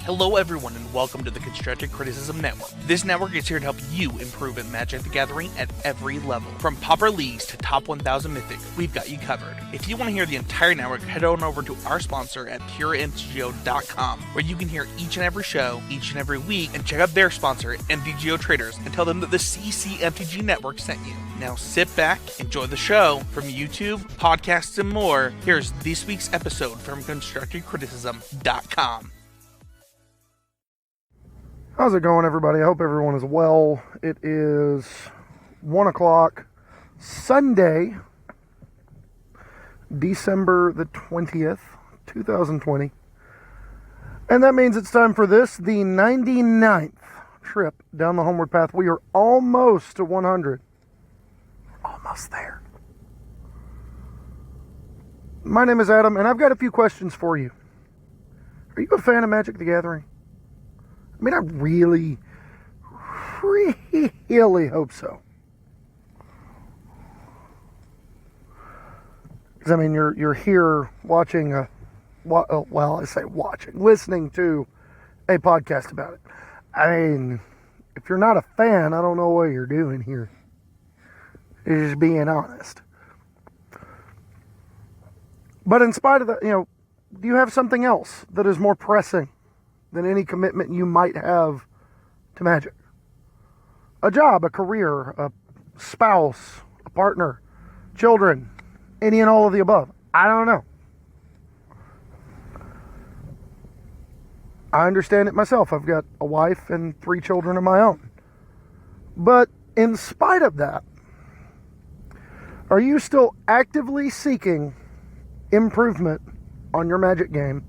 Hello everyone and welcome to the Constructive Criticism Network. This network is here to help you improve at Magic the Gathering at every level. From Pauper Leagues to Top 1000 Mythic, we've got you covered. If you want to hear the entire network, head on over to our sponsor at PureMTGO.com, where you can hear each and every show, each and every week, and check out their sponsor, MTGO Traders, and tell them that the CCMTG Network sent you. Now sit back, enjoy the show. From YouTube, podcasts, and more, here's this week's episode from ConstructiveCriticism.com. How's it going, everybody? I hope everyone is well. It is 1 o'clock, Sunday, December the 20th, 2020. And that means it's time for this, the 99th trip down the Homeward Path. We are almost to 100. Almost there. My name is Adam, and I've got a few questions for you. Are you a fan of Magic the Gathering? I mean, I really hope so. Because, I mean, you're here watching listening to a podcast about it. I mean, if you're not a fan, I don't know what you're doing here. You're just being honest. But in spite of that, do you have something else that is more pressing than any commitment you might have to Magic? A job, a career, a spouse, a partner, children, any and all of the above. I don't know. I understand it myself. I've got a wife and 3 children of my own. But in spite of that, are you still actively seeking improvement on your Magic game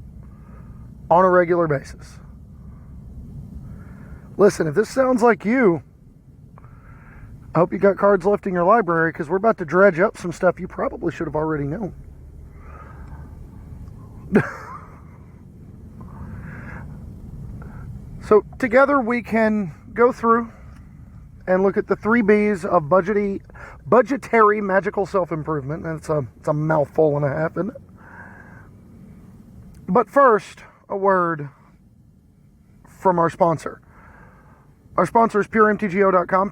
on a regular basis? Listen, if this sounds like you, I hope you got cards left in your library, because we're about to dredge up some stuff you probably should have already known. So together we can go through and look at the 3 B's of budgetary magical self-improvement. And it's a mouthful and a half, isn't it? But first, a word from our sponsor. Our sponsor is PureMTGO.com.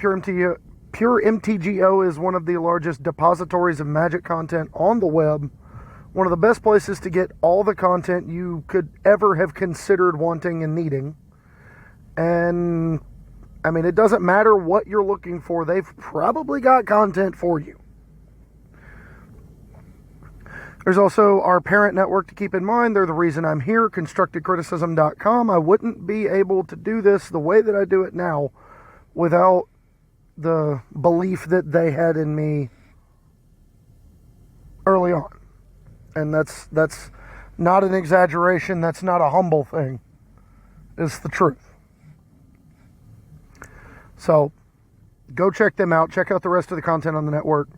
PureMTGO is one of the largest depositories of Magic content on the web. One of the best places to get all the content you could ever have considered wanting and needing. And, I mean, it doesn't matter what you're looking for. They've probably got content for you. There's also our parent network to keep in mind. They're the reason I'm here, ConstructedCriticism.com. I wouldn't be able to do this the way that I do it now without the belief that they had in me early on. And that's not an exaggeration. That's not a humble thing. It's the truth. So go check them out. Check out the rest of the content on the network.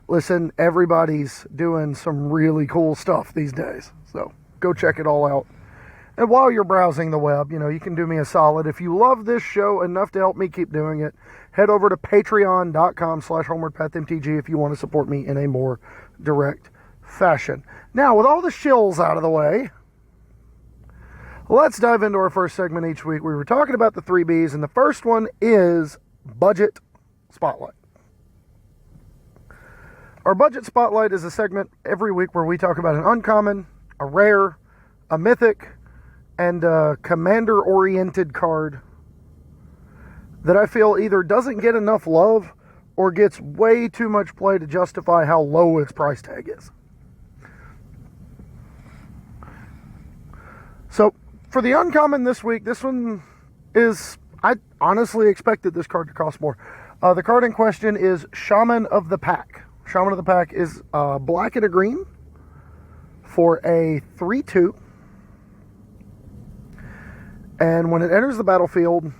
Listen, everybody's doing some really cool stuff these days. So go check it all out. And while you're browsing the web, you can do me a solid. If you love this show enough to help me keep doing it, head over to patreon.com/HomewardPathMTG if you want to support me in a more direct fashion. Now, with all the shills out of the way, let's dive into our first segment each week. We were talking about the 3 B's, and the first one is Budget Spotlight. Our Budget Spotlight is a segment every week where we talk about an uncommon, a rare, a mythic, and a commander-oriented card that I feel either doesn't get enough love or gets way too much play to justify how low its price tag is. So, for the uncommon this week, this one is, I honestly expected this card to cost more. The card in question is Shaman of the Pack. Shaman of the Pack is black and a green for a 3/2. And when it enters the battlefield,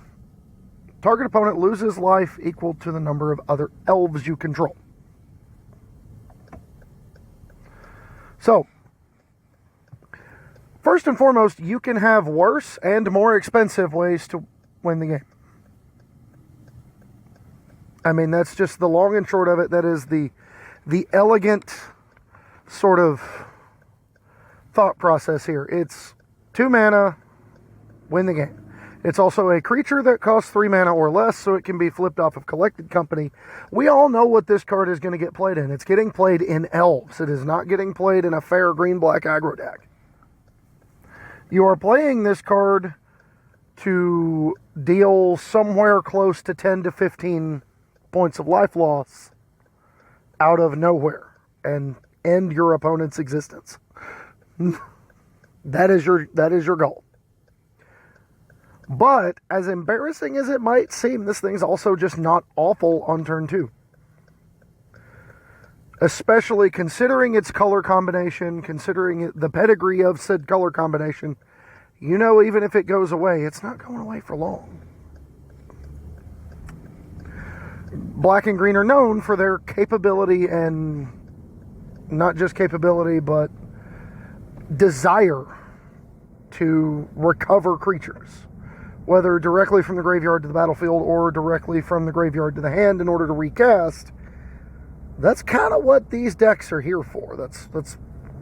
target opponent loses life equal to the number of other elves you control. So, first and foremost, you can have worse and more expensive ways to win the game. I mean, that's just the long and short of it. That is the elegant sort of thought process here. It's 2 mana, Win the game. It's also a creature that costs 3 mana or less, so it can be flipped off of Collected Company. We all know what this card is going to get played in. It's getting played in Elves. It is not getting played in a fair green-black aggro deck. You are playing this card to deal somewhere close to 10 to 15 points of life loss out of nowhere and end your opponent's existence. That is your goal. But, as embarrassing as it might seem, this thing's also just not awful on turn 2. Especially considering its color combination, considering the pedigree of said color combination. You know, even if it goes away, it's not going away for long. Black and green are known for their capability, and not just capability, but desire to recover creatures. Whether directly from the graveyard to the battlefield or directly from the graveyard to the hand in order to recast. That's kind of what these decks are here for. That's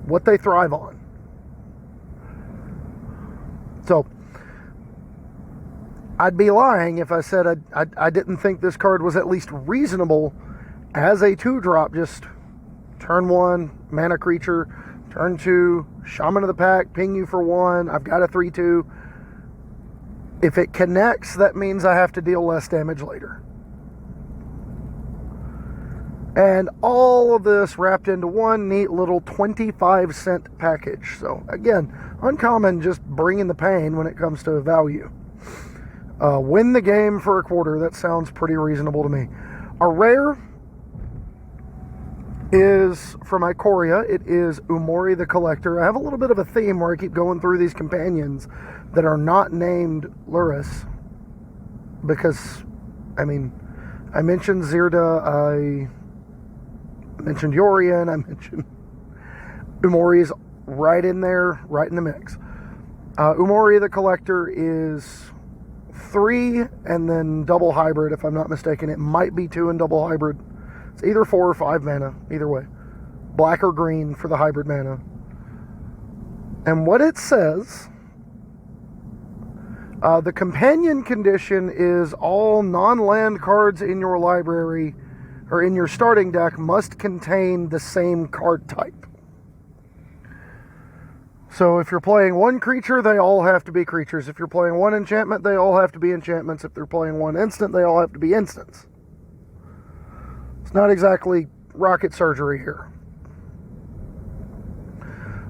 what they thrive on. So, I'd be lying if I said I didn't think this card was at least reasonable as a 2-drop. Just turn 1, mana creature, turn 2, Shaman of the Pack, ping you for 1, I've got a 3/2. If it connects, that means I have to deal less damage later. And all of this wrapped into one neat little 25-cent package. So, again, uncommon, just bringing the pain when it comes to value. Win the game for a quarter. That sounds pretty reasonable to me. A rare is from Ikoria. It is Umori the Collector. I have a little bit of a theme where I keep going through these companions that are not named Luris. Because, I mean, I mentioned Zirda, I mentioned Yorion, I mentioned Umori's right in there, right in the mix. Umori the Collector is 3 and then double hybrid, if I'm not mistaken. It might be 2 and double hybrid. It's either 4 or 5 mana, either way. Black or green for the hybrid mana. And what it says, the companion condition is all non-land cards in your library or in your starting deck must contain the same card type. So if you're playing 1 creature, they all have to be creatures. If you're playing 1 enchantment, they all have to be enchantments. If they're playing 1 instant, they all have to be instants. It's not exactly rocket surgery here.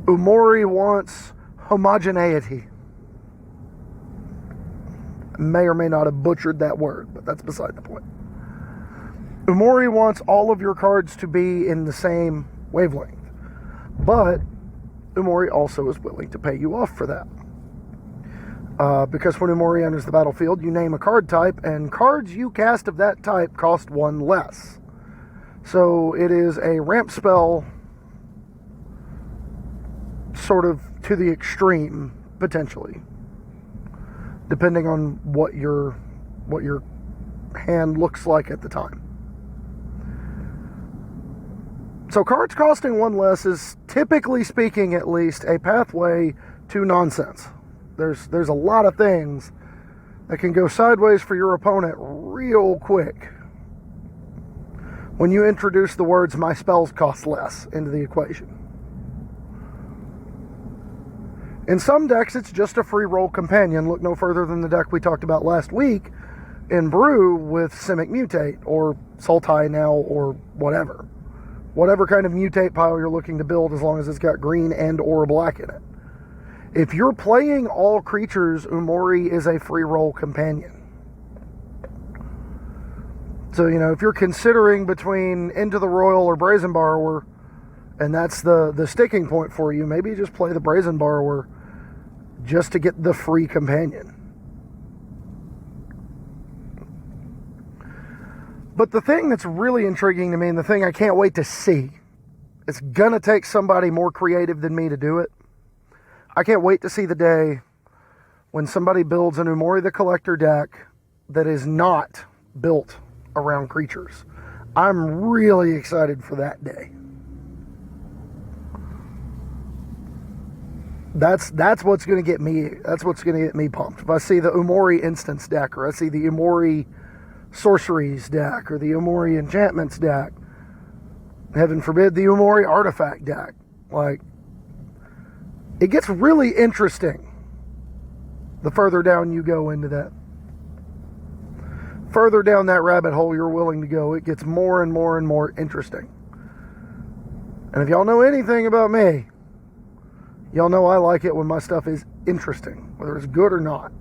Umori wants homogeneity. I may or may not have butchered that word, but that's beside the point. Umori wants all of your cards to be in the same wavelength. But Umori also is willing to pay you off for that. Because when Umori enters the battlefield, you name a card type, and cards you cast of that type cost 1 less. So it is a ramp spell sort of to the extreme, potentially. Depending on what your hand looks like at the time. So cards costing 1 less is, typically speaking at least, a pathway to nonsense. There's a lot of things that can go sideways for your opponent real quick when you introduce the words "my spells cost less" into the equation. In some decks, it's just a free roll companion. Look no further than the deck we talked about last week in Brew with Simic Mutate, or Sultai now, or whatever. Whatever kind of mutate pile you're looking to build, as long as it's got green and or black in it. If you're playing all creatures, Umori is a free roll companion. So, you know, if you're considering between Into the Royal or Brazen Borrower, and that's the sticking point for you, maybe you just play the Brazen Borrower just to get the free companion. But the thing that's really intriguing to me, and the thing I can't wait to see, it's gonna take somebody more creative than me to do it. I can't wait to see the day when somebody builds an Umori the Collector deck that is not built around creatures. I'm really excited for that day. That's what's going to get me. That's what's going to get me pumped. If I see the Umori Instance deck, or I see the Umori Sorceries deck, or the Umori Enchantments deck, heaven forbid the Umori Artifact deck, like, it gets really interesting the further down you go into that. Further down that rabbit hole you're willing to go, it gets more and more and more interesting. And if y'all know anything about me, y'all know I like it when my stuff is interesting, whether it's good or not.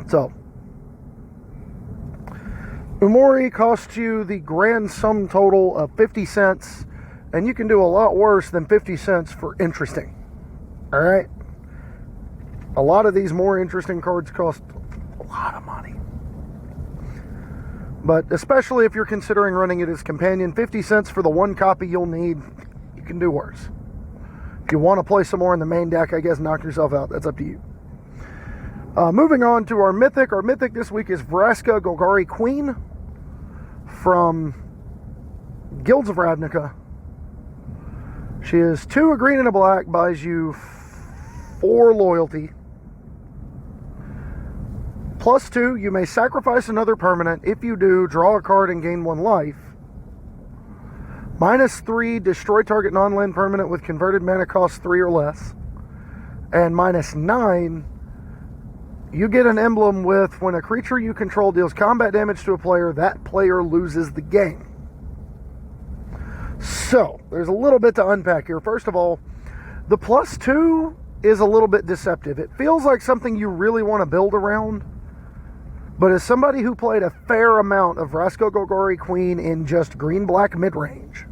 So, Umori costs you the grand sum total of 50 cents, and you can do a lot worse than 50 cents for interesting. Alright? A lot of these more interesting cards cost a lot of money. But especially if you're considering running it as companion, 50 cents for the one copy you'll need, you can do worse. If you want to play some more in the main deck, I guess knock yourself out. That's up to you. Moving on to our Mythic. Our Mythic this week is Veraska, Golgari Queen from Guilds of Ravnica. She is 2 a green and a black, buys you 4 loyalty. +2, you may sacrifice another permanent. If you do, draw a card and gain 1 life. -3, destroy target non-land permanent with converted mana cost 3 or less. And -9, you get an emblem with when a creature you control deals combat damage to a player, that player loses the game. So, there's a little bit to unpack here. First of all, the +2 is a little bit deceptive. It feels like something you really want to build around. But as somebody who played a fair amount of Veraska Golgari Queen in just green-black mid-range,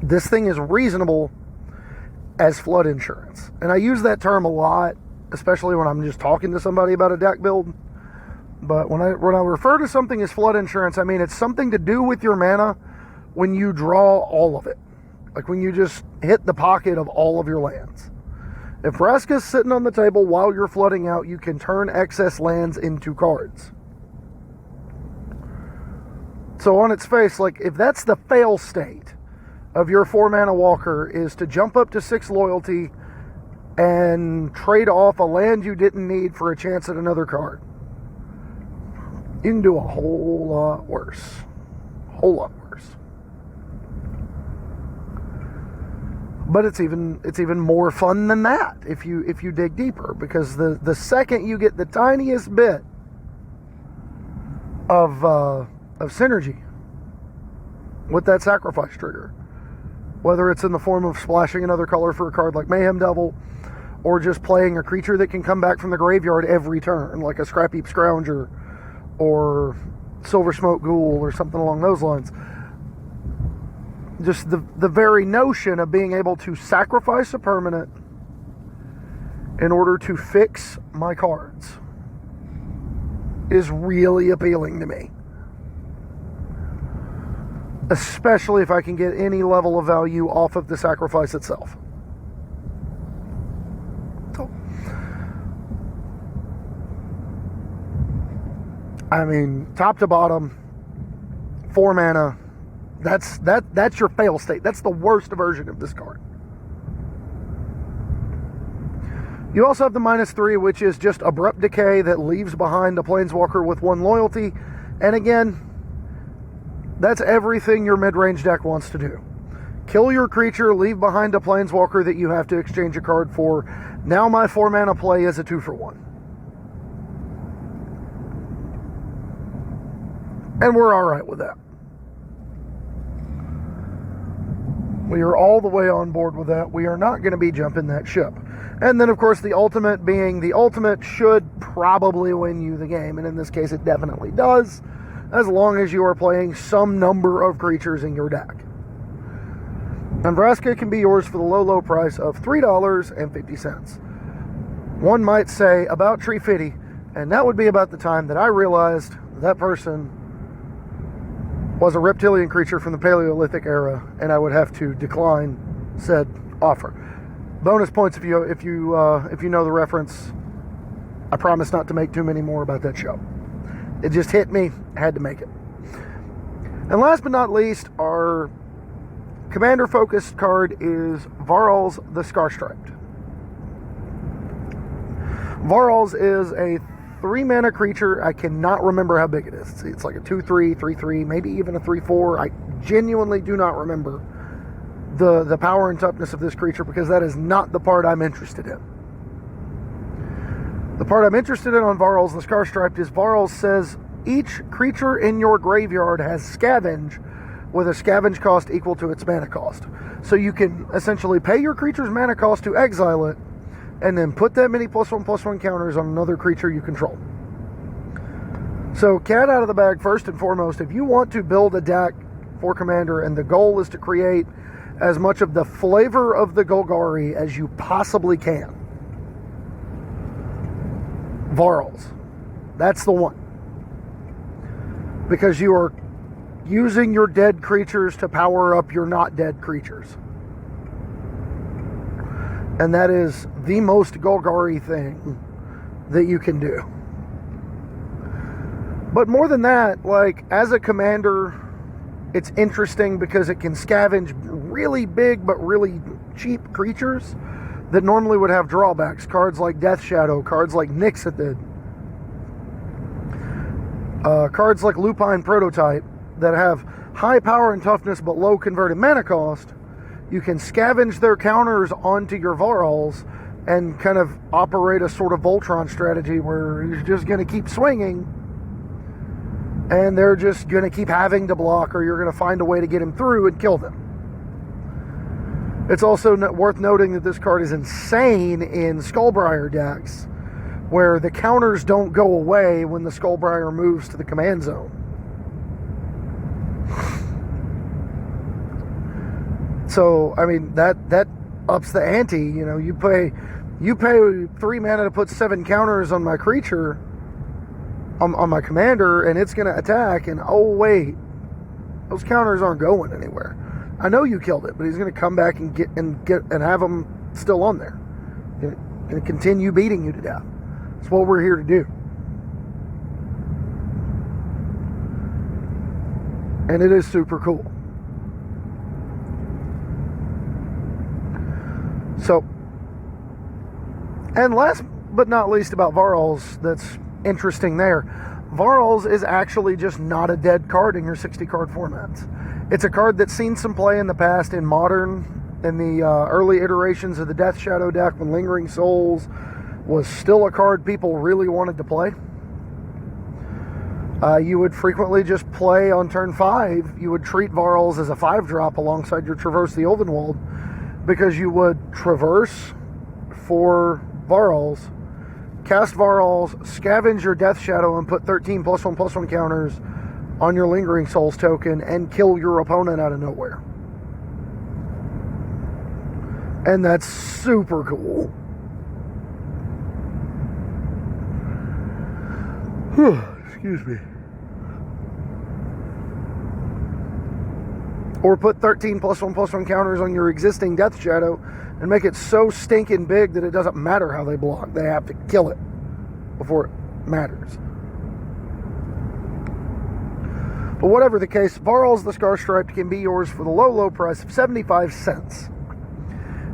this thing is reasonable as flood insurance. And I use that term a lot, especially when I'm just talking to somebody about a deck build. But when I refer to something as flood insurance, I mean it's something to do with your mana when you draw all of it. Like when you just hit the pocket of all of your lands. If Veraska's sitting on the table while you're flooding out, you can turn excess lands into cards. So on its face, like if that's the fail state of your 4-mana walker, is to jump up to 6 loyalty and trade off a land you didn't need for a chance at another card, you can do a whole lot worse. Whole lot worse. But it's even more fun than that if you dig deeper, because the second you get the tiniest bit of synergy with that sacrifice trigger, whether it's in the form of splashing another color for a card like Mayhem Devil, or just playing a creature that can come back from the graveyard every turn, like a Scrap Heap Scrounger or Silver Smoke Ghoul or something along those lines. Just the very notion of being able to sacrifice a permanent in order to fix my cards is really appealing to me. Especially if I can get any level of value off of the sacrifice itself. So, I mean, top to bottom, 4 mana. That's your fail state. That's the worst version of this card. You also have the -3, which is just Abrupt Decay that leaves behind a Planeswalker with 1 loyalty. And again, that's everything your mid-range deck wants to do. Kill your creature, leave behind a Planeswalker that you have to exchange a card for. Now my 4-mana play is a 2-for-1. And we're alright with that. We are all the way on board with that. We are not going to be jumping that ship. And then, of course, the ultimate being the ultimate should probably win you the game. And in this case, it definitely does, as long as you are playing some number of creatures in your deck. And Veraska can be yours for the low, low price of $3.50. One might say about Tree Fitty, and that would be about the time that I realized that person was a reptilian creature from the Paleolithic era, and I would have to decline said offer. Bonus points if you know the reference. I promise not to make too many more about that show. It just hit me. I had to make it. And last but not least, our commander-focused card is Varl's the Scar-Striped. Varl's is a 3-mana creature. I cannot remember how big it is. It's like a 2/3, 3/3, maybe even a 3/4. I genuinely do not remember the power and toughness of this creature, because that is not the part I'm interested in. The part I'm interested in on Varl's the Scar-Striped is Varl says each creature in your graveyard has scavenge with a scavenge cost equal to its mana cost. So you can essentially pay your creature's mana cost to exile it, and then put that many +1/+1 counters on another creature you control. So cat out of the bag, first and foremost, if you want to build a deck for Commander and the goal is to create as much of the flavor of the Golgari as you possibly can, Varl's. That's the one. Because you are using your dead creatures to power up your not dead creatures. And that is the most Golgari thing that you can do. But more than that, like, as a commander, it's interesting because it can scavenge really big but really cheap creatures that normally would have drawbacks. Cards like Death Shadow, cards like Nixithid, cards like Lupine Prototype that have high power and toughness but low converted mana cost. You can scavenge their counters onto your Varls and kind of operate a sort of Voltron strategy where you're just going to keep swinging and they're just going to keep having to block, or you're going to find a way to get him through and kill them. It's also worth noting that this card is insane in Skullbriar decks, where the counters don't go away when the Skullbriar moves to the command zone. So, I mean, that ups the ante. You know, you pay 3 mana to put 7 counters on my creature, on my commander, and it's going to attack, and oh wait, those counters aren't going anywhere. I know you killed it, but he's going to come back and get and have them still on there. Going to continue beating you to death. That's what we're here to do. And it is super cool. So, and last but not least about Varl's that's interesting there, Varl's is actually just not a dead card in your 60 card formats. It's a card that's seen some play in the past in Modern, in the early iterations of the Death Shadow deck when Lingering Souls was still a card people really wanted to play. You would frequently just play on turn 5, you would treat Varl's as a 5-drop alongside your Traverse the Ulvenwald, because you would traverse for Varl's, cast Varl's, scavenge your Death Shadow, and put 13 +1/+1 counters on your Lingering Souls token and kill your opponent out of nowhere. And that's super cool. Excuse me. Or put 13 +1/+1 counters on your existing Death Shadow and make it so stinking big that it doesn't matter how they block. They have to kill it before it matters. But whatever the case, Varl's the Scar-Striped can be yours for the low, low price of 75 cents.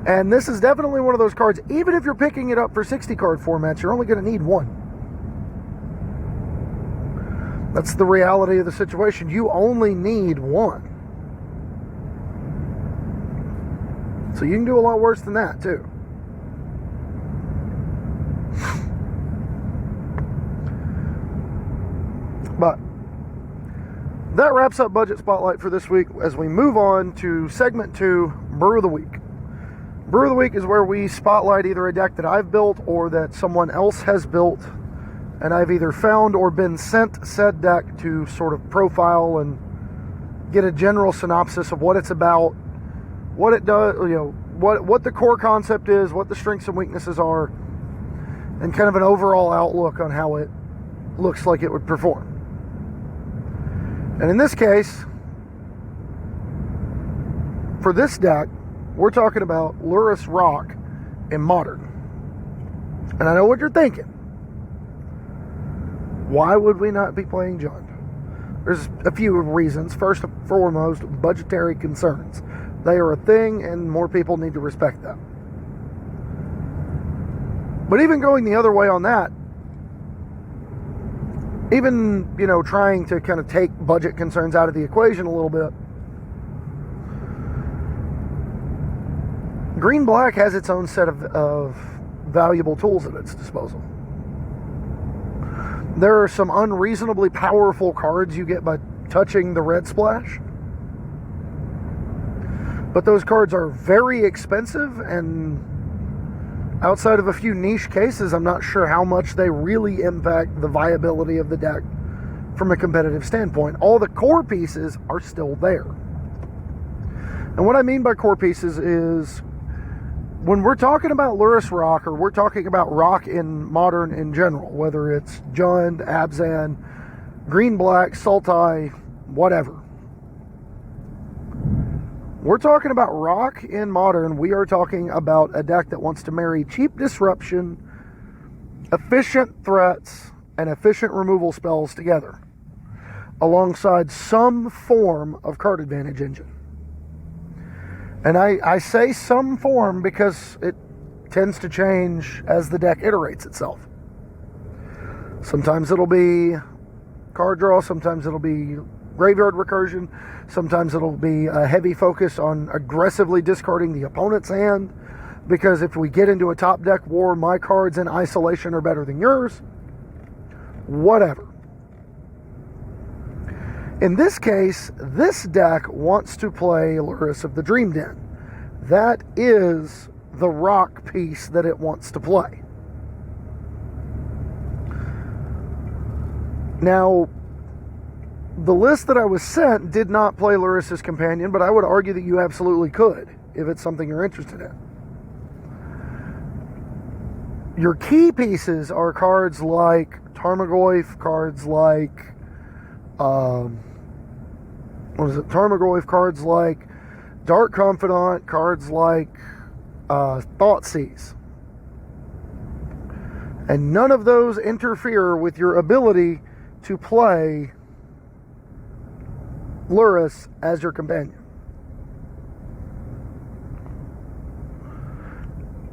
And this is definitely one of those cards, even if you're picking it up for 60 card formats, you're only going to need one. That's the reality of the situation. You only need one. So you can do a lot worse than that, too. But that wraps up Budget Spotlight for this week as we move on to segment 2, Brew of the Week. Brew of the Week is where we spotlight either a deck that I've built or that someone else has built, and I've either found or been sent said deck to sort of profile and get a general synopsis of what it's about, what it does, you know, what the core concept is, what the strengths and weaknesses are, and kind of an overall outlook on how it looks like it would perform. And in this case, for this deck, we're talking about Lurrus Rock in Modern. And I know what you're thinking. Why would we not be playing Jund? There's a few reasons. First and foremost, budgetary concerns. They are a thing, and more people need to respect that. But even going the other way on that, even, trying to kind of take budget concerns out of the equation a little bit, Green-Black has its own set of valuable tools at its disposal. There are some unreasonably powerful cards you get by touching the red splash. But those cards are very expensive, and outside of a few niche cases, I'm not sure how much they really impact the viability of the deck from a competitive standpoint. All the core pieces are still there. And what I mean by core pieces is, when we're talking about Lurrus Rock, or we're talking about Rock in Modern in general, whether it's Jund, Abzan, Green-Black, Sultai, whatever, we're talking about Rock in Modern. We are talking about a deck that wants to marry cheap disruption, efficient threats, and efficient removal spells together, alongside some form of card advantage engine. And I say some form because it tends to change as the deck iterates itself. Sometimes it'll be card draw, sometimes it'll be graveyard recursion, sometimes it'll be a heavy focus on aggressively discarding the opponent's hand, because if we get into a top deck war, my cards in isolation are better than yours. Whatever. In this case, this deck wants to play Lurrus of the Dream Den. That is the rock piece that it wants to play. Now, the list that I was sent did not play Lurrus's Companion, but I would argue that you absolutely could, if it's something you're interested in. Your key pieces are cards like Tarmogoyf, cards like Tarmogoyf, cards like Dark Confidant, cards like Thoughtseize. And none of those interfere with your ability to play Lurrus as your companion.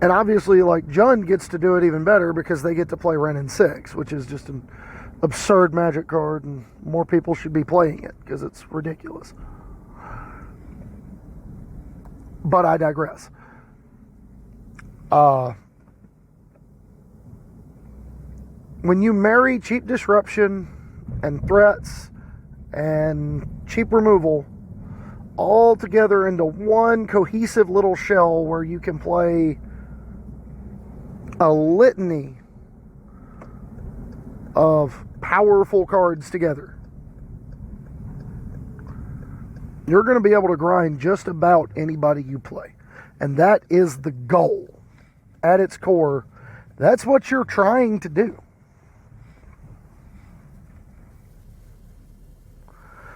And obviously, like, Jund gets to do it even better because they get to play Wrenn and 6, which is just an absurd Magic card, and more people should be playing it because it's ridiculous. But I digress. When you marry cheap disruption and threats and cheap removal all together into one cohesive little shell where you can play a litany of powerful cards together, you're going to be able to grind just about anybody you play. And that is the goal. At its core, that's what you're trying to do.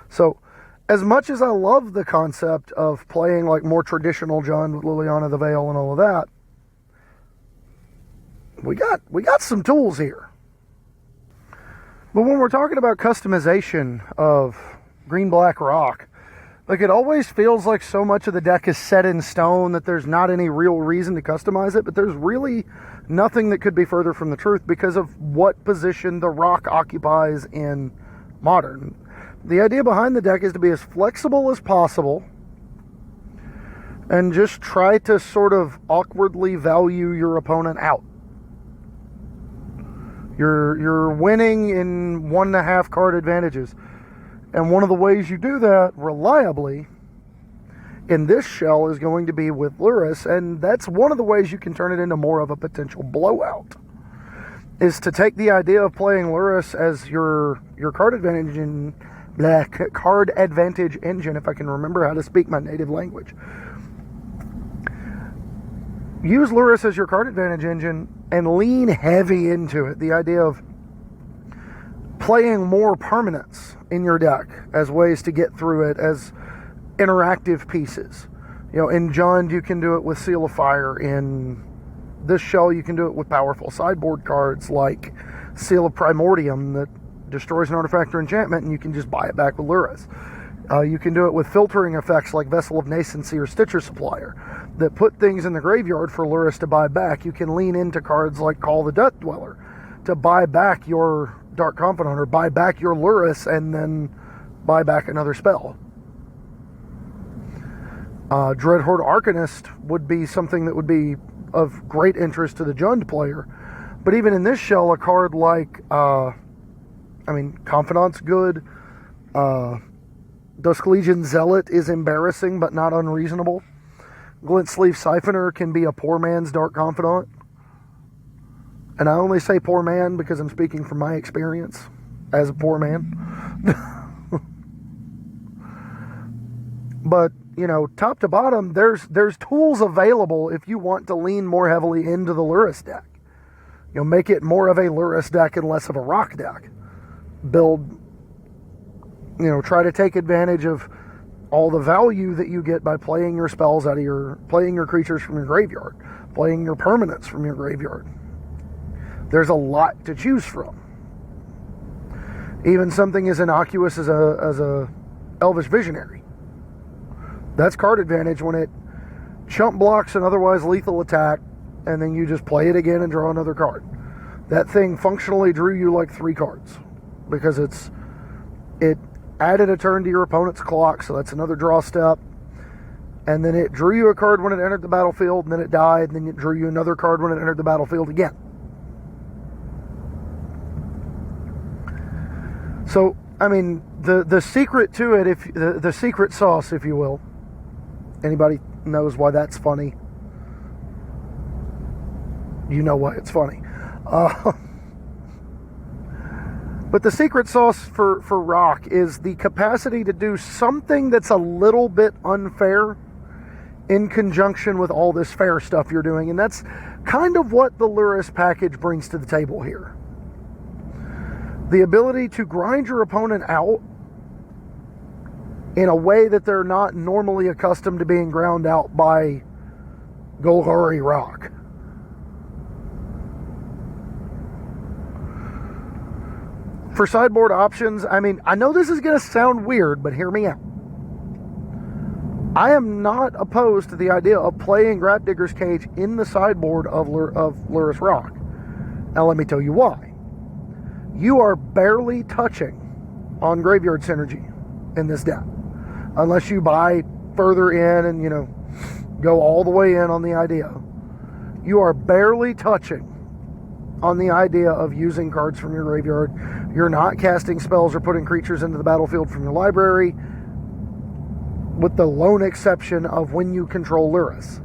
So, as much as I love the concept of playing like more traditional Jund with Liliana the Veil and all of that, we got some tools here. But when we're talking about customization of Green-Black Rock, like, it always feels like so much of the deck is set in stone that there's not any real reason to customize it, but there's really nothing that could be further from the truth because of what position the rock occupies in Modern. The idea behind the deck is to be as flexible as possible and just try to sort of awkwardly value your opponent out. You're winning in 1.5 card advantages. And one of the ways you do that reliably in this shell is going to be with Lurrus, and that's one of the ways you can turn it into more of a potential blowout, is to take the idea of playing Lurrus as your card advantage engine, if I can remember how to speak my native language. Use Lurrus as your card advantage engine and lean heavy into it. The idea of playing more permanents in your deck as ways to get through it, as interactive pieces. You know, in Jund, you can do it with Seal of Fire. In this shell, you can do it with powerful sideboard cards like Seal of Primordium that destroys an artifact or enchantment, and you can just buy it back with Lurrus. You can do it with filtering effects like Vessel of Nascency or Stitcher Supplier that put things in the graveyard for Lurrus to buy back. You can lean into cards like Call the Death Dweller to buy back your Dark Confidant or buy back your Lurrus and then buy back another spell. Dreadhorde Arcanist would be something that would be of great interest to the Jund player. But even in this shell, a card like, Confidant's good. Dusk Legion Zealot is embarrassing but not unreasonable. Glint Sleeve Siphoner can be a poor man's Dark Confidant. And I only say poor man because I'm speaking from my experience as a poor man. But, top to bottom, there's tools available if you want to lean more heavily into the Lurrus deck. Make it more of a Lurrus deck and less of a rock deck. Build, try to take advantage of all the value that you get by playing your spells playing your creatures from your graveyard, playing your permanents from your graveyard. There's a lot to choose from. Even something as innocuous as a Elvish Visionary. That's card advantage when it chump blocks an otherwise lethal attack, and then you just play it again and draw another card. That thing functionally drew you like 3 cards because it added a turn to your opponent's clock, so that's another draw step. And then it drew you a card when it entered the battlefield, and then it died, and then it drew you another card when it entered the battlefield again. So, the secret to it, the secret sauce, if you will. Anybody knows why that's funny? You know why it's funny. But the secret sauce for Rock is the capacity to do something that's a little bit unfair in conjunction with all this fair stuff you're doing. And that's kind of what the Lurrus package brings to the table here. The ability to grind your opponent out in a way that they're not normally accustomed to being ground out by Golgari Rock. For sideboard options, I know this is going to sound weird, but hear me out. I am not opposed to the idea of playing Grafdigger's Cage in the sideboard of Lurrus Rock. Now let me tell you why. You are barely touching on Graveyard Synergy in this deck. Unless you buy further in and, go all the way in on the idea. You are barely touching on the idea of using cards from your graveyard. You're not casting spells or putting creatures into the battlefield from your library, with the lone exception of when you control Lurrus.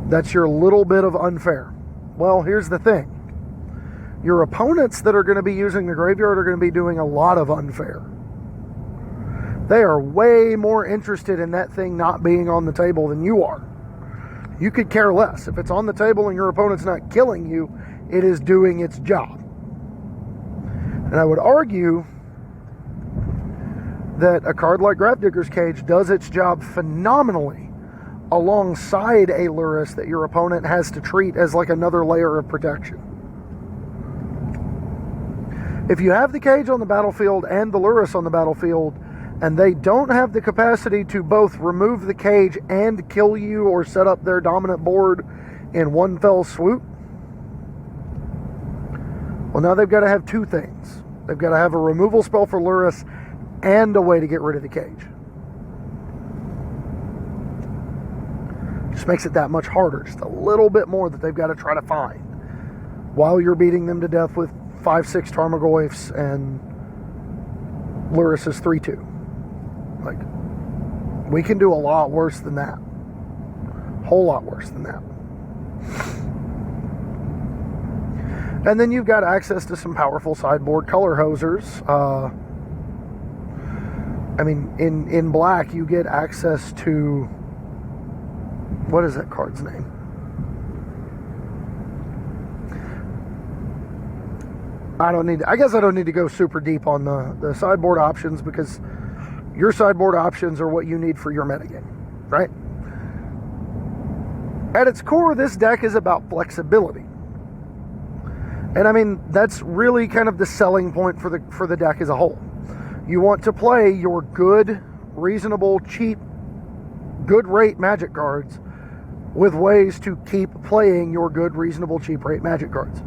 That's your little bit of unfair. Well, here's the thing. Your opponents that are going to be using the graveyard are going to be doing a lot of unfair. They are way more interested in that thing not being on the table than you are. You could care less. If it's on the table and your opponent's not killing you, it is doing its job. And I would argue that a card like Grafdigger's Cage does its job phenomenally alongside a Lurrus that your opponent has to treat as like another layer of protection. If you have the Cage on the battlefield and the Lurrus on the battlefield, and they don't have the capacity to both remove the Cage and kill you or set up their dominant board in one fell swoop, well, now they've got to have 2 things. They've got to have a removal spell for Lurrus and a way to get rid of the Cage. Just makes it that much harder, just a little bit more that they've got to try to find while you're beating them to death with 5-6 Tarmogoyfs and Lurrus is 3-2. Like, we can do a lot worse than that. Whole lot worse than that. And then you've got access to some powerful sideboard color hosers. In black, you get access to... What is that card's name? I guess I don't need to go super deep on the sideboard options because your sideboard options are what you need for your metagame, right? At its core, this deck is about flexibility. And I mean, that's really kind of the selling point for the deck as a whole. You want to play your good, reasonable, cheap, good rate Magic cards with ways to keep playing your good, reasonable, cheap rate Magic cards.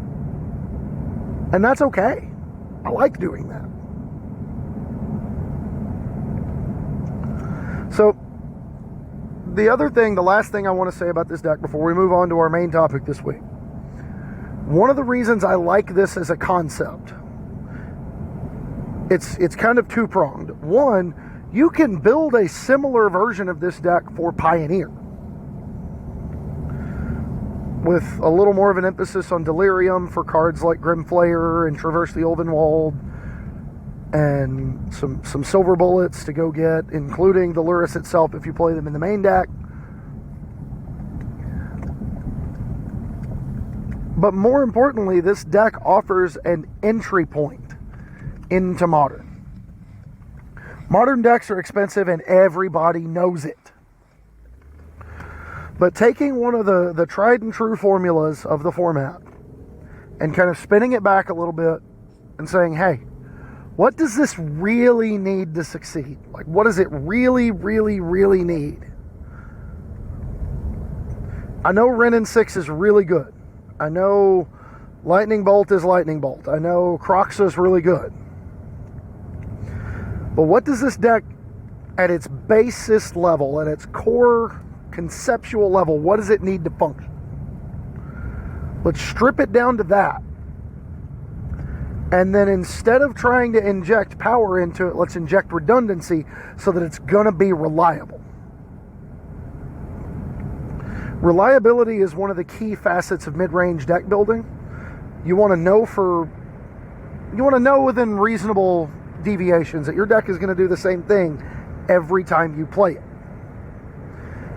And that's okay. I like doing that. So, the last thing I want to say about this deck before we move on to our main topic this week. One of the reasons I like this as a concept, it's kind of two-pronged. One, you can build a similar version of this deck for Pioneer, with a little more of an emphasis on Delirium for cards like Grimflayer and Traverse the Ulvenwald, and some silver bullets to go get, including the Lurrus itself if you play them in the main deck. But more importantly, this deck offers an entry point into Modern. Modern decks are expensive and everybody knows it. But taking one of the tried and true formulas of the format and kind of spinning it back a little bit and saying, hey, what does this really need to succeed? Like, what does it really, really, really need? I know Wrenn 6 is really good. I know Lightning Bolt is Lightning Bolt. I know Kroxa is really good. But what does this deck, at its basest level, at its core conceptual level, what does it need to function? Let's strip it down to that. And then instead of trying to inject power into it, let's inject redundancy so that it's going to be reliable. Reliability is one of the key facets of mid-range deck building. You want to know within reasonable deviations that your deck is going to do the same thing every time you play it.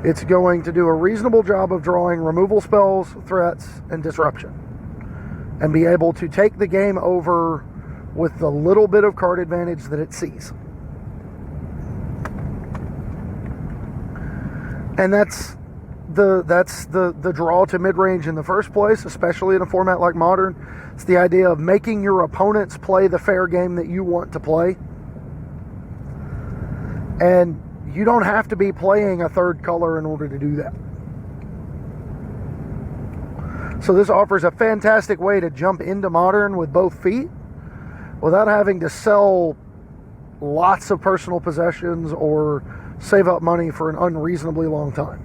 It's going to do a reasonable job of drawing removal spells, threats, and disruption, and be able to take the game over with the little bit of card advantage that it sees. And that's the draw to mid-range in the first place, especially in a format like Modern. It's the idea of making your opponents play the fair game that you want to play. And you don't have to be playing a third color in order to do that. So this offers a fantastic way to jump into Modern with both feet without having to sell lots of personal possessions or save up money for an unreasonably long time.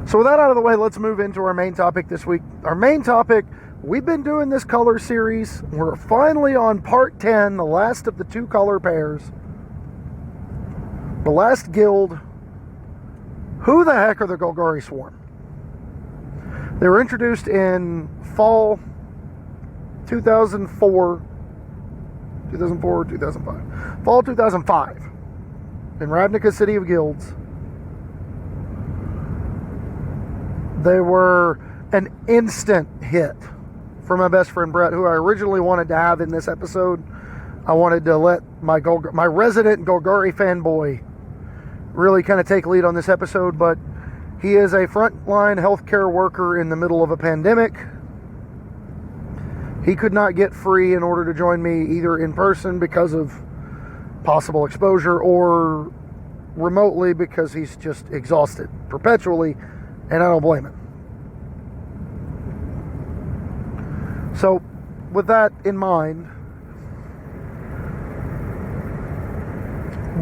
So with that out of the way, let's move into our main topic this week. Our main topic, we've been doing this color series. We're finally on part 10, the last of the 2 color pairs. The last guild. Who the heck are the Golgari Swarm? They were introduced in fall 2004 or 2005. Fall 2005 in Ravnica City of Guilds. They were an instant hit for my best friend Brett, who I originally wanted to have in this episode. I wanted to let my resident Golgari fanboy really kind of take lead on this episode, but he is a frontline healthcare worker in the middle of a pandemic. He could not get free in order to join me either in person because of possible exposure or remotely because he's just exhausted perpetually, and I don't blame him. So, with that in mind,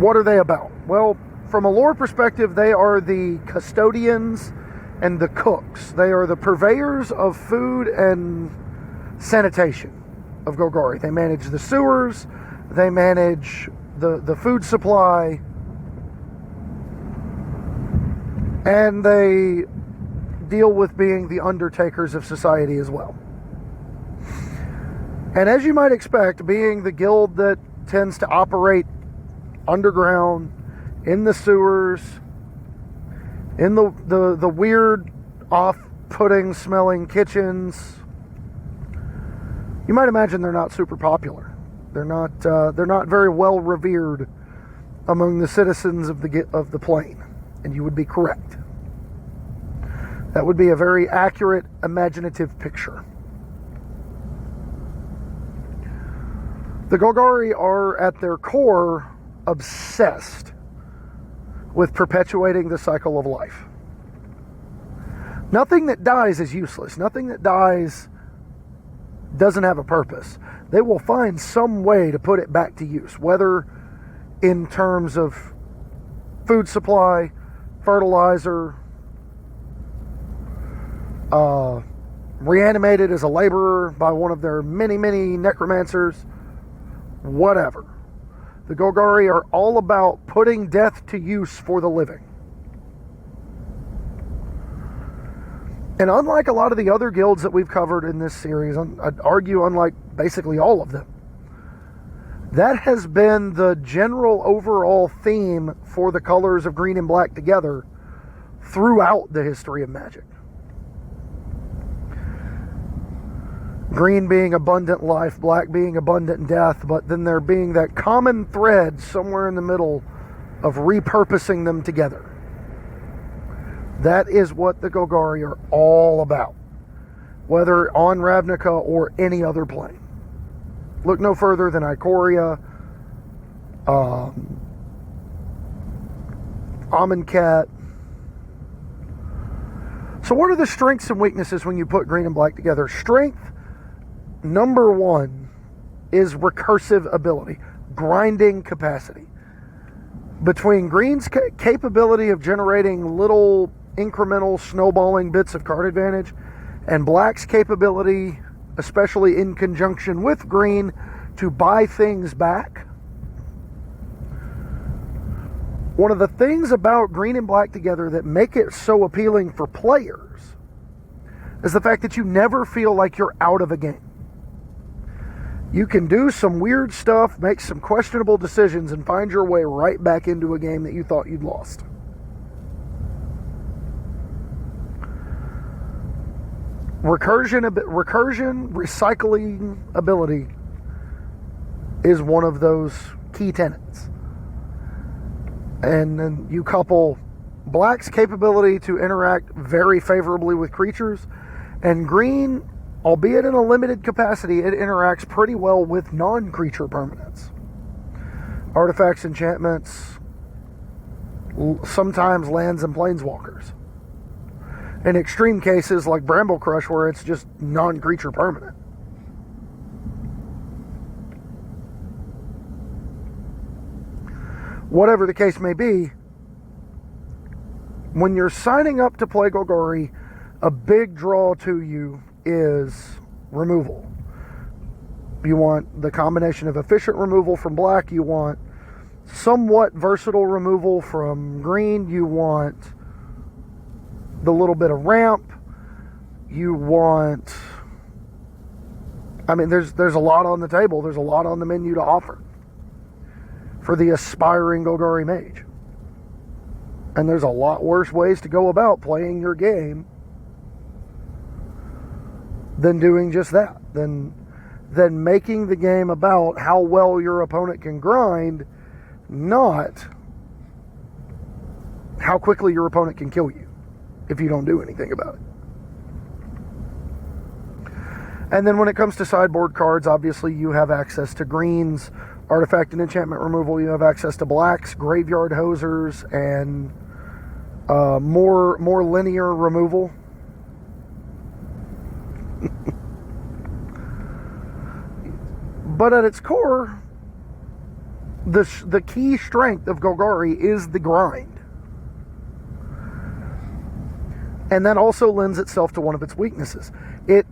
what are they about? Well, from a lore perspective, they are the custodians and the cooks. They are the purveyors of food and sanitation of Golgari. They manage the sewers, they manage the food supply, and they deal with being the undertakers of society as well. And as you might expect, being the guild that tends to operate underground, in the sewers, in the weird, off-putting smelling kitchens, you might imagine they're not super popular. They're not very well revered among the citizens of the plane, and you would be correct. That would be a very accurate, imaginative picture. The Golgari are, at their core, obsessed with perpetuating the cycle of life. Nothing that dies is useless. Nothing that dies doesn't have a purpose. They will find some way to put it back to use, whether in terms of food supply, fertilizer, reanimated as a laborer by one of their many, many necromancers, whatever. The Golgari are all about putting death to use for the living. And unlike a lot of the other guilds that we've covered in this series, I'd argue unlike basically all of them, that has been the general overall theme for the colors of green and black together throughout the history of Magic. Green being abundant life, black being abundant death, but then there being that common thread somewhere in the middle of repurposing them together. That is what the Golgari are all about, whether on Ravnica or any other plane. Look no further than Ikoria, Amonkhet. So what are the strengths and weaknesses when you put green and black together? Strength, number one, is recursive ability, grinding capacity. Between green's capability of generating little incremental snowballing bits of card advantage and black's capability, especially in conjunction with green, to buy things back. One of the things about green and black together that make it so appealing for players is the fact that you never feel like you're out of a game. You can do some weird stuff, make some questionable decisions, and find your way right back into a game that you thought you'd lost. Recursion, recycling ability is one of those key tenets. And then you couple black's capability to interact very favorably with creatures, and green, albeit in a limited capacity, it interacts pretty well with non-creature permanents. Artifacts, enchantments, sometimes lands and planeswalkers. In extreme cases like Bramble Crush, where it's just non-creature permanent. Whatever the case may be, when you're signing up to play Golgari, a big draw to you is removal. You want the combination of efficient removal from black, you want somewhat versatile removal from green, you want the little bit of ramp, you want, I mean, there's a lot on the table, there's a lot on the menu to offer for the aspiring Golgari mage. And there's a lot worse ways to go about playing your game than doing just that, than making the game about how well your opponent can grind, not how quickly your opponent can kill you if you don't do anything about it. And then when it comes to sideboard cards, obviously you have access to greens, artifact and enchantment removal, you have access to blacks, graveyard hosers, and more linear removal. But at its core, the key strength of Golgari is the grind. And that also lends itself to one of its weaknesses. It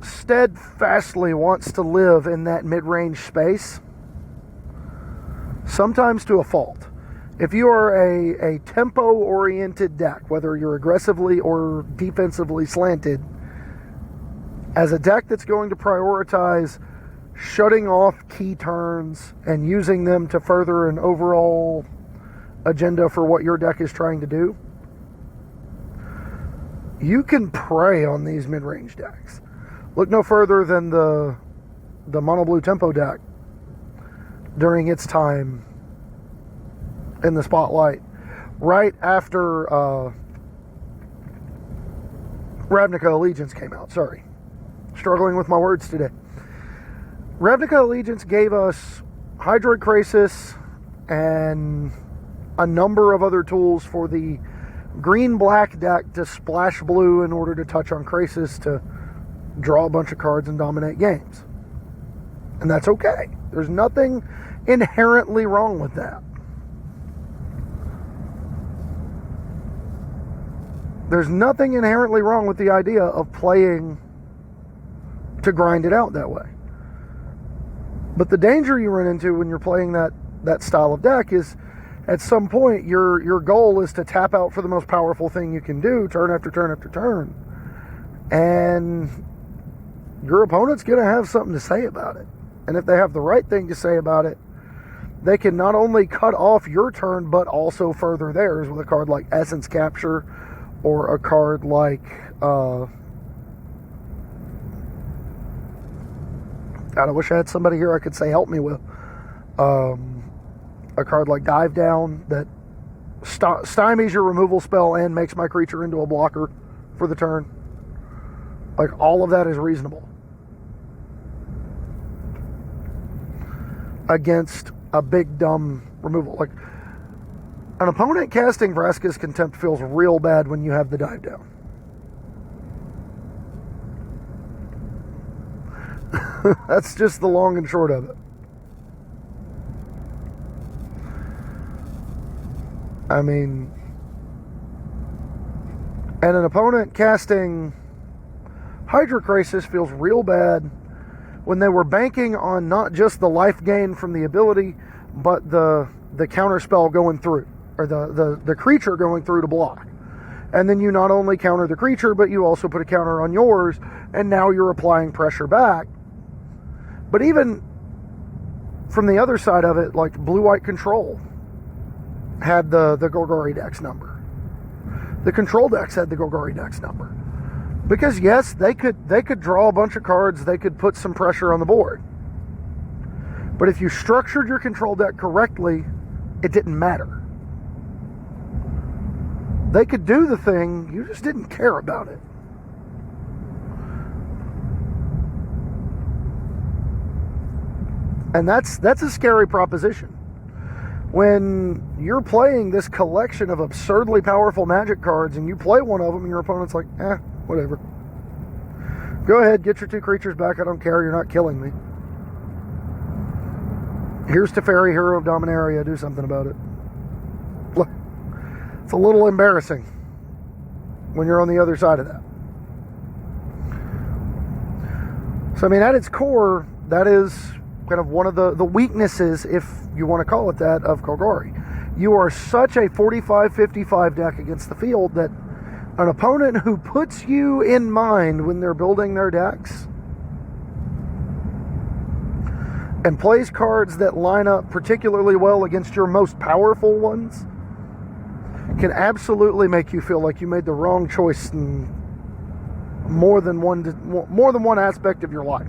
steadfastly wants to live in that mid-range space, sometimes to a fault. If you are a tempo-oriented deck, whether you're aggressively or defensively slanted, as a deck that's going to prioritize shutting off key turns and using them to further an overall agenda for what your deck is trying to do, you can prey on these mid-range decks. Look no further than the mono blue tempo deck during its time in the spotlight, right after Ravnica Allegiance came out, sorry. Struggling with my words today. Ravnica Allegiance gave us Hydroid Krasis and a number of other tools for the green-black deck to splash blue in order to touch on Krasis to draw a bunch of cards and dominate games. And that's okay. There's nothing inherently wrong with that. There's nothing inherently wrong with the idea of playing to grind it out that way. But the danger you run into when you're playing that style of deck is at some point your goal is to tap out for the most powerful thing you can do turn after turn after turn. And your opponent's going to have something to say about it. And if they have the right thing to say about it, they can not only cut off your turn, but also further theirs with a card like Essence Capture or a card like, God, I wish I had somebody here I could say help me with. A card like Dive Down that stymies your removal spell and makes my creature into a blocker for the turn. Like, all of that is reasonable against a big dumb removal. Like, an opponent casting Veraska's Contempt feels real bad when you have the Dive Down. That's just the long and short of it. I mean, and an opponent casting Hydra Krasis feels real bad when they were banking on not just the life gain from the ability, but the counter spell going through, or the creature going through to block. And then you not only counter the creature, but you also put a counter on yours, and now you're applying pressure back. But even from the other side of it, like Blue-White Control had the Golgari Dex number. The Control decks had the Golgari Dex number. Because yes, they could draw a bunch of cards, they could put some pressure on the board. But if you structured your control deck correctly, it didn't matter. They could do the thing, you just didn't care about it. And that's a scary proposition. When you're playing this collection of absurdly powerful Magic cards and you play one of them and your opponent's like, whatever. Go ahead, get your 2 creatures back, I don't care, you're not killing me. Here's Teferi, Hero of Dominaria, do something about it. Look, it's a little embarrassing when you're on the other side of that. So, I mean, at its core, that is kind of one of the weaknesses, if you want to call it that, of Golgari. You are such a 45-55 deck against the field that an opponent who puts you in mind when they're building their decks and plays cards that line up particularly well against your most powerful ones can absolutely make you feel like you made the wrong choice in more than one aspect of your life.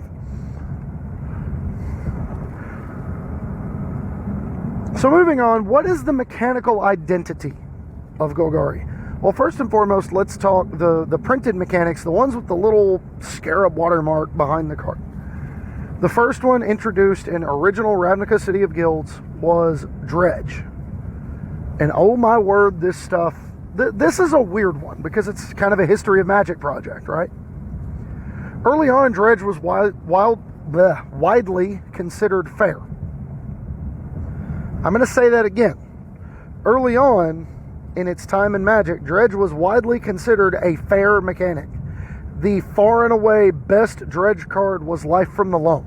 So moving on, what is the mechanical identity of Golgari? Well, first and foremost, let's talk the printed mechanics, the ones with the little scarab watermark behind the card. The first one introduced in original Ravnica City of Guilds was Dredge. And oh my word, this stuff, this is a weird one because it's kind of a history of magic project, right? Early on, Dredge was widely considered fair. I'm going to say that again. Early on, in its time in Magic, Dredge was widely considered a fair mechanic. The far and away best Dredge card was Life from the Loam.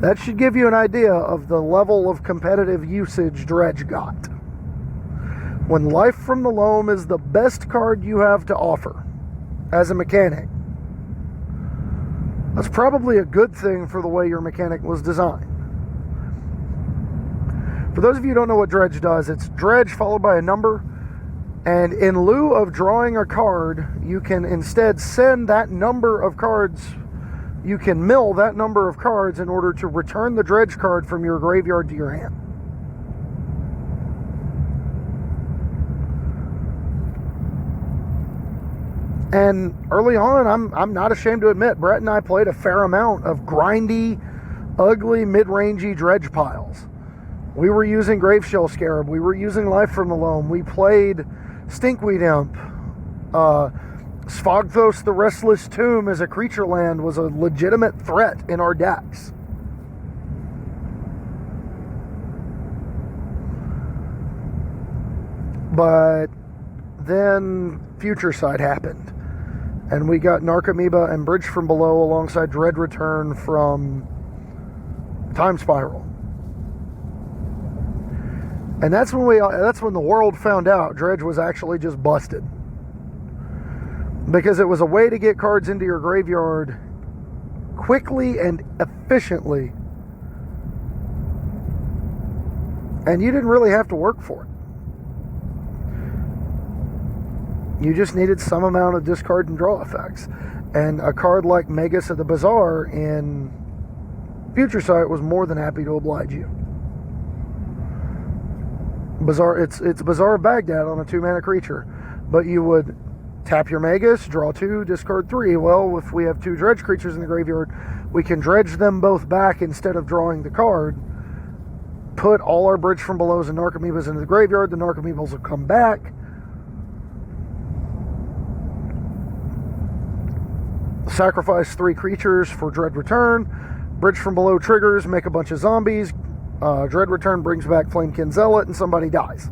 That should give you an idea of the level of competitive usage Dredge got. When Life from the Loam is the best card you have to offer as a mechanic, that's probably a good thing for the way your mechanic was designed. For those of you who don't know what Dredge does, it's Dredge followed by a number, and in lieu of drawing a card, you can instead send that number of cards, you can mill that number of cards in order to return the Dredge card from your graveyard to your hand. And early on, I'm not ashamed to admit, Brett and I played a fair amount of grindy, ugly, mid-rangey dredge piles. We were using Graveshell Scarab. We were using Life from the Loam. We played Stinkweed Imp. Svogthos the Restless Tomb as a creature land was a legitimate threat in our decks. But then Future Sight happened. And we got Narcomoeba and Bridge from Below alongside Dread Return from Time Spiral. And that's when the world found out Dredge was actually just busted. Because it was a way to get cards into your graveyard quickly and efficiently. And you didn't really have to work for it. You just needed some amount of discard and draw effects. And a card like Magus of the Bazaar in Future Sight was more than happy to oblige you. Bazaar, it's Bazaar of Baghdad on a 2-mana creature. But you would tap your Magus, draw 2, discard 3. Well, if we have 2 dredge creatures in the graveyard, we can dredge them both back instead of drawing the card. Put all our Bridge from Belows and Narcomoebas into the graveyard. The Narcomoebas will come back. Sacrifice 3 creatures for Dread Return. Bridge from Below triggers, make a bunch of zombies. Dread Return brings back Flamekin Zealot, and somebody dies.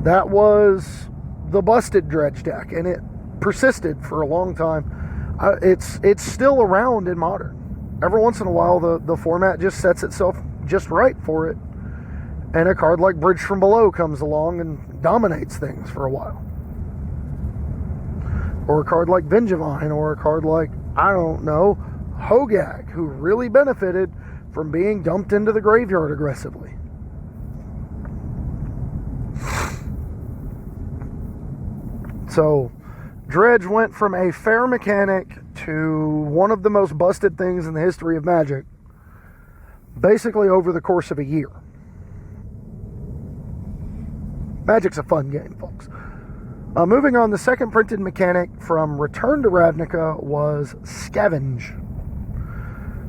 That was the busted Dredge deck, and it persisted for a long time. It's still around in Modern. Every once in a while, the format just sets itself just right for it. And a card like Bridge from Below comes along and dominates things for a while. Or a card like Vengevine, or a card like, I don't know, Hogak, who really benefited from being dumped into the graveyard aggressively. So, Dredge went from a fair mechanic to one of the most busted things in the history of Magic, basically over the course of a year. Magic's a fun game, folks. Moving on, the second printed mechanic from Return to Ravnica was Scavenge.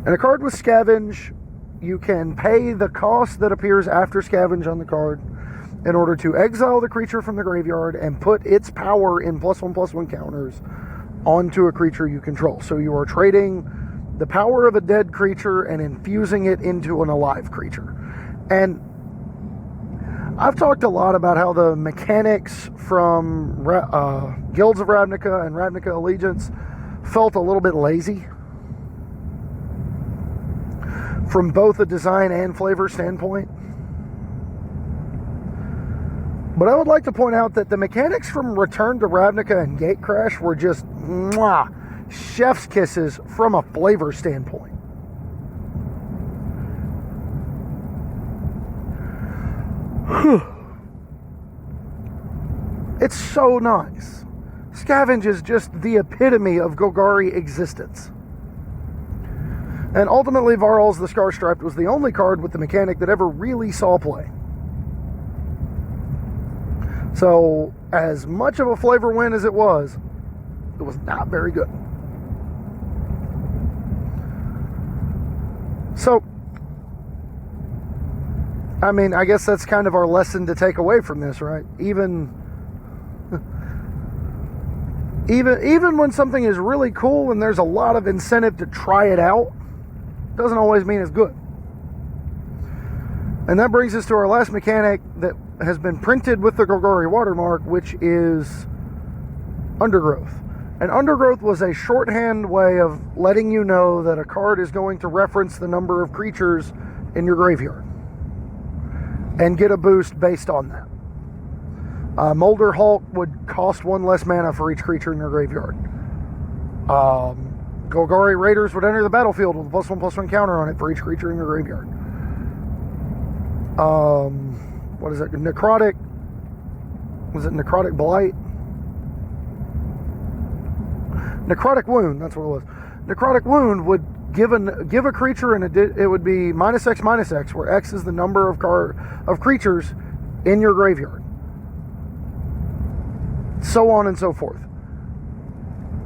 And a card with Scavenge, you can pay the cost that appears after Scavenge on the card in order to exile the creature from the graveyard and put its power in +1/+1 counters onto a creature you control. So you are trading the power of a dead creature and infusing it into an alive creature. And I've talked a lot about how the mechanics from Guilds of Ravnica and Ravnica Allegiance felt a little bit lazy from both a design and flavor standpoint. But I would like to point out that the mechanics from Return to Ravnica and Gatecrash were just chef's kisses from a flavor standpoint. It's so nice. Scavenge is just the epitome of Golgari existence. And ultimately, Varl's the Scar-Striped was the only card with the mechanic that ever really saw play. So, as much of a flavor win as it was not very good. So, I mean, I guess that's kind of our lesson to take away from this, right? Even when something is really cool and there's a lot of incentive to try it out, doesn't always mean it's good. And that brings us to our last mechanic that has been printed with the Golgari watermark, which is Undergrowth. And Undergrowth was a shorthand way of letting you know that a card is going to reference the number of creatures in your graveyard and get a boost based on that. Molder Hulk would cost 1 less mana for each creature in your graveyard. Golgari Raiders would enter the battlefield with a +1/+1 counter on it for each creature in your graveyard. What is it? Necrotic. Was it Necrotic Blight? Necrotic Wound, that's what it was. Necrotic Wound would give a creature it would be -X, where X is the number of creatures in your graveyard. So on and so forth.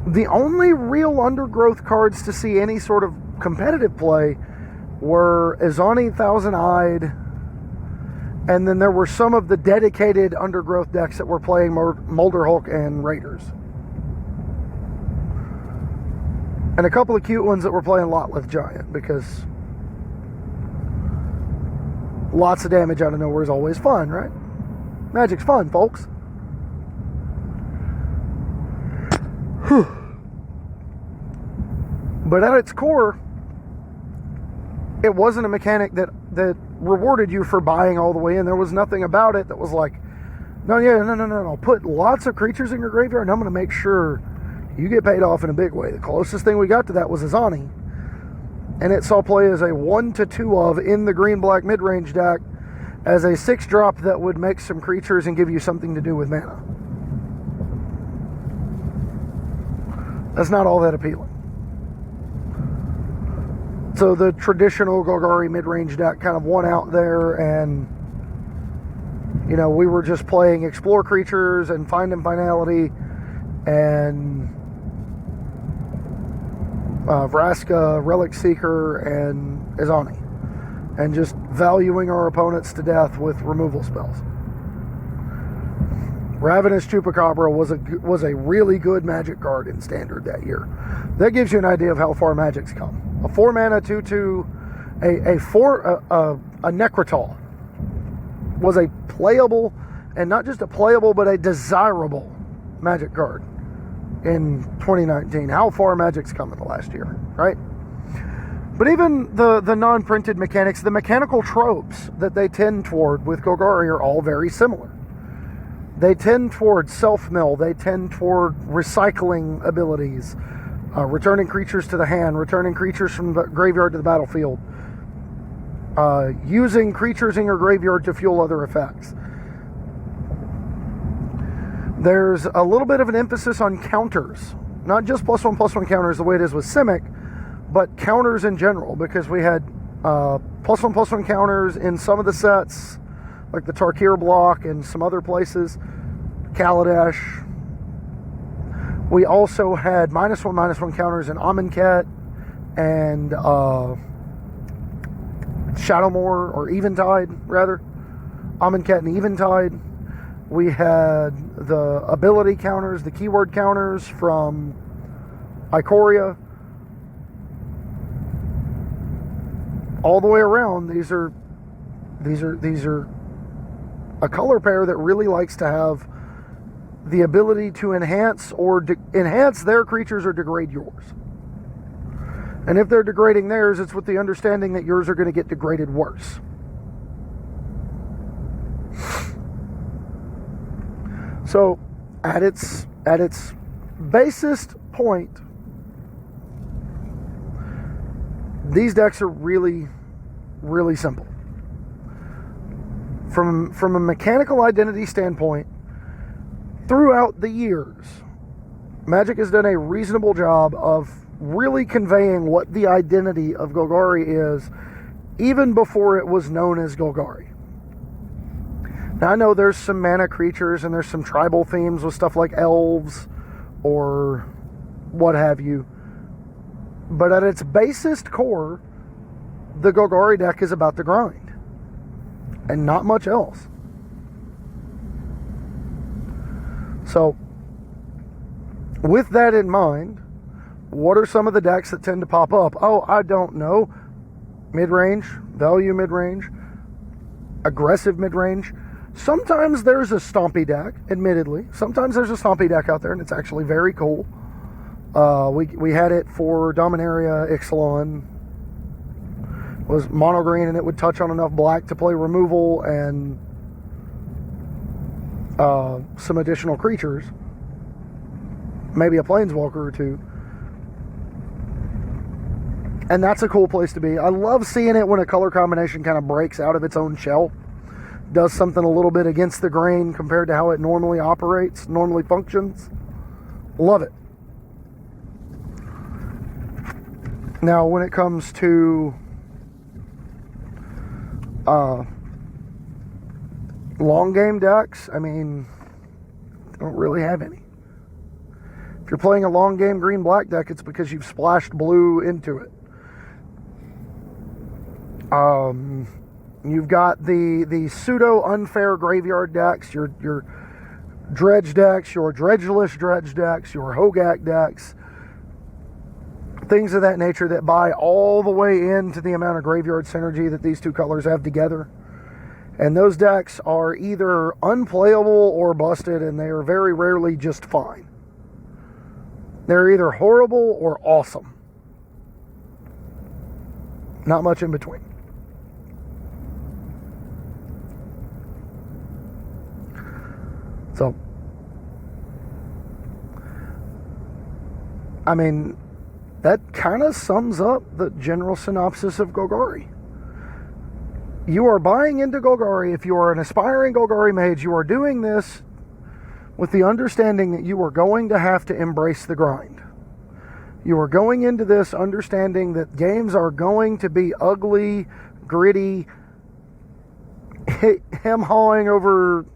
The only real Undergrowth cards to see any sort of competitive play were Izani, Thousand Eyed, and then there were some of the dedicated Undergrowth decks that were playing Molder Hulk and Raiders. And a couple of cute ones that were playing Lotleth Giant, because lots of damage out of nowhere is always fun, right? Magic's fun, folks. Whew. But at its core, it wasn't a mechanic that rewarded you for buying all the way in. There was nothing about it that was like, no. Put lots of creatures in your graveyard, and I'm going to make sure you get paid off in a big way. The closest thing we got to that was Izani. And it saw play as a 1/2 of in the green-black mid-range deck as a 6-drop that would make some creatures and give you something to do with mana. That's not all that appealing. So the traditional Golgari mid-range deck kind of won out there, and we were just playing explore creatures and find and finality and Veraska, Relic Seeker, and Izani, and just valuing our opponents to death with removal spells. Ravenous Chupacabra was a really good Magic card in Standard that year. That gives you an idea of how far Magic's come. A 4-mana 2/2, a Necrotal was a playable, and not just a playable, but a desirable Magic card in 2019. How far Magic's come in the last year, right? But even the non-printed mechanics, the mechanical tropes that they tend toward with Golgari are all very similar. They tend toward self-mill, they tend toward recycling abilities, returning creatures to the hand, returning creatures from the graveyard to the battlefield, using creatures in your graveyard to fuel other effects. There's a little bit of an emphasis on counters, not just +1/+1 counters the way it is with Simic, but counters in general, because we had +1/+1 counters in some of the sets, like the Tarkir block and some other places, Kaladesh. We also had -1/-1 counters in Amonkhet and Shadowmoor, or Eventide, rather. Amonkhet and Eventide. We had the ability counters, the keyword counters from Ikoria. All the way around, these are a color pair that really likes to have the ability to enhance their creatures or degrade yours. And if they're degrading theirs, it's with the understanding that yours are going to get degraded worse. So, at its basest point, these decks are really, really simple. From a mechanical identity standpoint, throughout the years, Magic has done a reasonable job of really conveying what the identity of Golgari is, even before it was known as Golgari. Now, I know there's some mana creatures and there's some tribal themes with stuff like elves or what have you, but at its basest core, the Golgari deck is about the grind and not much else. So, with that in mind, what are some of the decks that tend to pop up? Oh, I don't know. Mid-range, value mid-range, aggressive mid-range. Sometimes there's a stompy deck, admittedly. Sometimes there's a stompy deck out there, and it's actually very cool. We had it for Dominaria Ixalan. It was mono green, and it would touch on enough black to play removal and some additional creatures. Maybe a Planeswalker or two. And that's a cool place to be. I love seeing it when a color combination kind of breaks out of its own shell. Does something a little bit against the grain compared to how it normally operates, normally functions. Love it. Now, when it comes to long game decks, I mean, I don't really have any. If you're playing a long game green-black deck, it's because you've splashed blue into it. You've got the pseudo unfair graveyard decks, your dredge decks, your dredgeless dredge decks, your Hogak decks, things of that nature that buy all the way into the amount of graveyard synergy that these two colors have together. And those decks are either unplayable or busted, and they are very rarely just fine. They're either horrible or awesome. Not much in between. So, I mean, that kind of sums up the general synopsis of Golgari. You are buying into Golgari. If you are an aspiring Golgari mage, you are doing this with the understanding that you are going to have to embrace the grind. You are going into this understanding that games are going to be ugly, gritty, hem-hawing over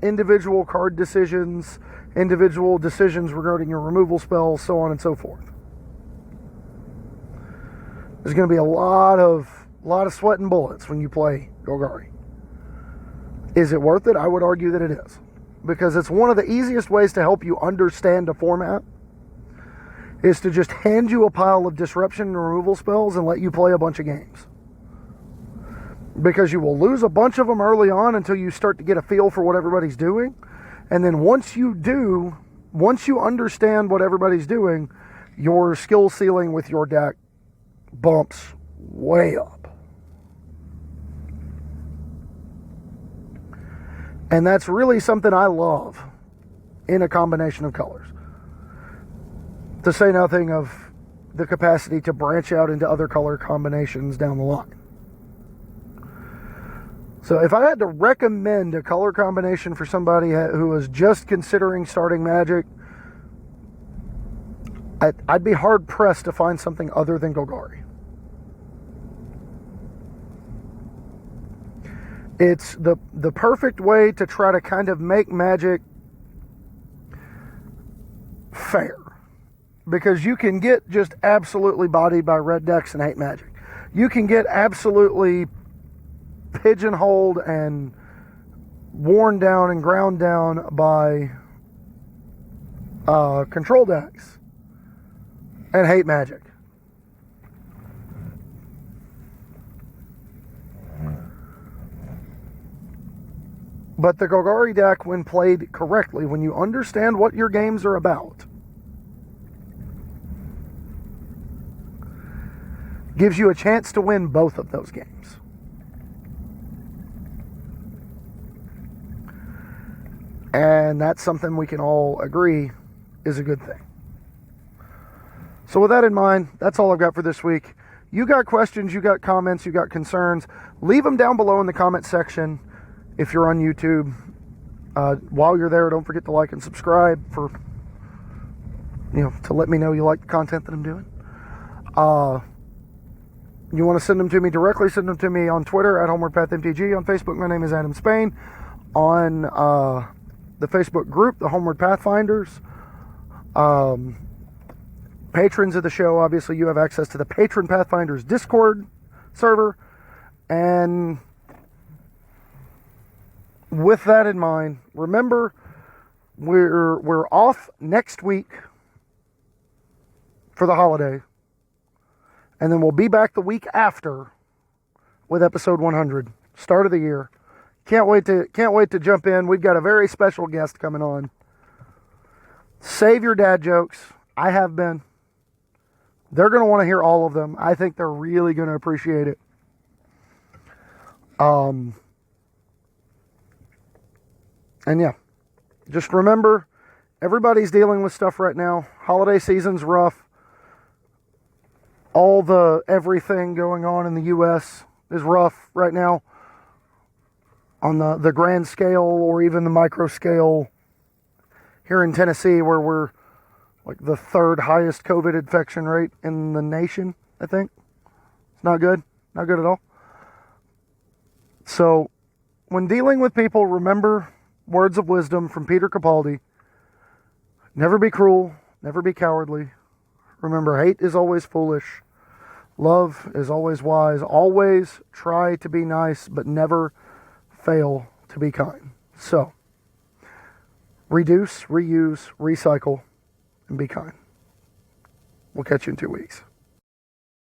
individual card decisions, individual decisions regarding your removal spells, so on and so forth. There's going to be a lot of sweat and bullets when you play Golgari. Is it worth it? I would argue that it is. Because it's one of the easiest ways to help you understand a format is to just hand you a pile of disruption and removal spells and let you play a bunch of games. Because you will lose a bunch of them early on until you start to get a feel for what everybody's doing. And then once you understand what everybody's doing, your skill ceiling with your deck bumps way up. And that's really something I love in a combination of colors. To say nothing of the capacity to branch out into other color combinations down the line. So if I had to recommend a color combination for somebody who is just considering starting Magic, I'd be hard pressed to find something other than Golgari. It's the perfect way to try to kind of make Magic fair. Because you can get just absolutely bodied by red decks and hate Magic. You can get absolutely pigeonholed and worn down and ground down by control decks and hate Magic. But the Golgari deck, when played correctly, when you understand what your games are about, gives you a chance to win both of those games. And that's something we can all agree is a good thing. So with that in mind, that's all I've got for this week. You got questions, you got comments, you got concerns, leave them down below in the comment section if you're on YouTube. While you're there, don't forget to like and subscribe to let me know you like the content that I'm doing. You want to send them to me directly, send them to me on Twitter at HomewardPathMTG. On Facebook, my name is Adam Spain. On the Facebook group, the Homeward Pathfinders. Patrons of the show, obviously you have access to the Patron Pathfinders Discord server. And with that in mind, remember, we're off next week for the holiday. And then we'll be back the week after with episode 100, start of the year. Can't wait to jump in. We've got a very special guest coming on. Save your dad jokes. I have been. They're going to want to hear all of them. I think they're really going to appreciate it. And yeah, just remember, everybody's dealing with stuff right now. Holiday season's rough. All the everything going on in the U.S. is rough right now on the grand scale or even the micro scale here in Tennessee, where we're like the third highest COVID infection rate in the nation. I think. It's not good. Not good at all. So, when dealing with people, remember words of wisdom from Peter Capaldi. Never be cruel. Never be cowardly. Remember, hate is always foolish. Love is always wise. Always try to be nice, but never fail to be kind. So, reduce, reuse, recycle, and be kind. We'll catch you in 2 weeks.